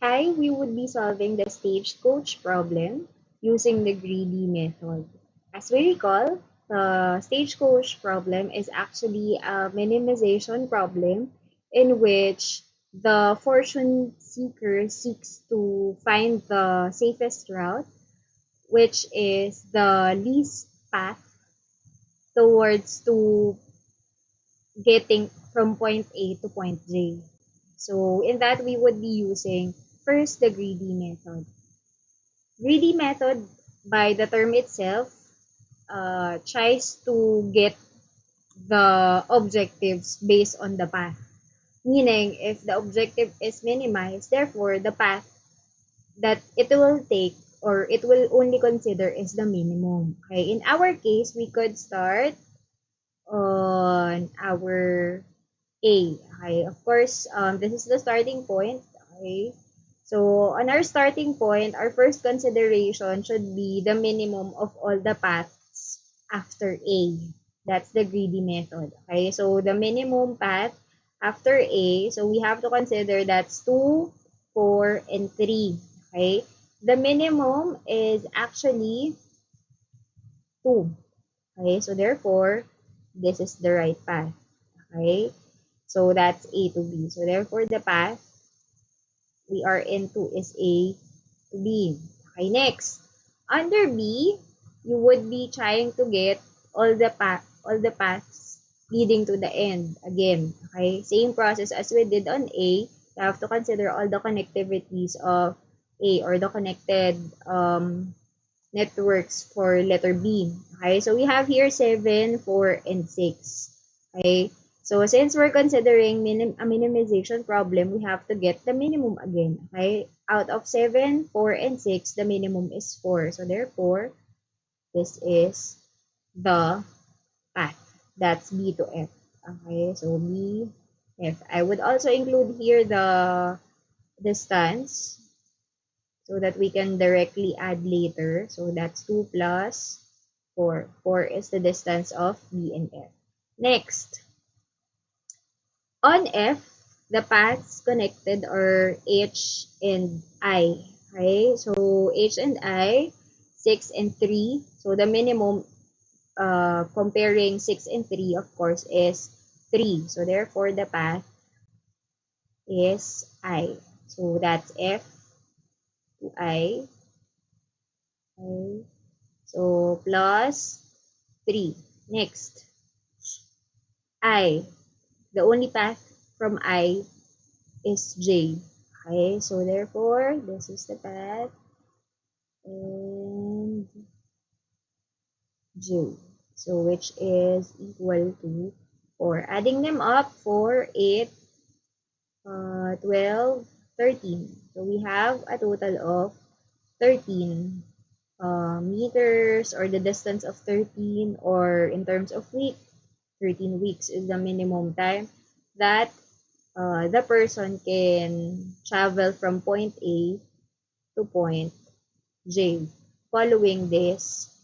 Hi, we would be solving the stagecoach problem using the greedy method. As we recall, the stagecoach problem is actually a minimization problem in which the fortune seeker seeks to find the safest route, which is the least path towards to getting from point A to point J. So in that, we would be using first the greedy method. Greedy method, by the term itself, tries to get the objectives based on the path. Meaning, if the objective is minimized, therefore, the path that it will take or it will only consider is the minimum. Okay, in our case, we could start on our A. Okay, of course, this is the starting point. Okay, so on our starting point, our first consideration should be the minimum of all the paths after A. That's the greedy method. Okay, so the minimum path after A, so we have to consider that's 2, 4, and 3. Okay, the minimum is actually 2. Okay, so therefore, this is the right path. Okay, so that's A to B. So therefore, the path we are into is A to B. Okay, next. Under B, you would be trying to get all the paths leading to the end. Again, okay? Same process as we did on A. You have to consider all the connectivities of A or the connected networks for letter B. Okay, so we have here 7, 4, and 6. Okay, so since we're considering a minimization problem, we have to get the minimum again. Okay, out of 7, 4, and 6, the minimum is 4. So therefore, this is the path. That's B to F. Okay, so B, F. I would also include here the distance so that we can directly add later. So that's 2 plus 4. 4 is the distance of B and F. Next, on F, the paths connected are H and I. Okay, so H and I, 6 and 3. So the minimum comparing 6 and 3, of course, is 3. So therefore, the path is I. So that's F to I. Okay. So plus 3. Next, I. The only path from I is J. Okay, so therefore, this is the path and J. So which is equal to 4. Adding them up, 4, 8, 12, 13. So we have a total of 13 meters, or the distance of 13, or in terms of week, 13 weeks is the minimum time that the person can travel from point A to point J following this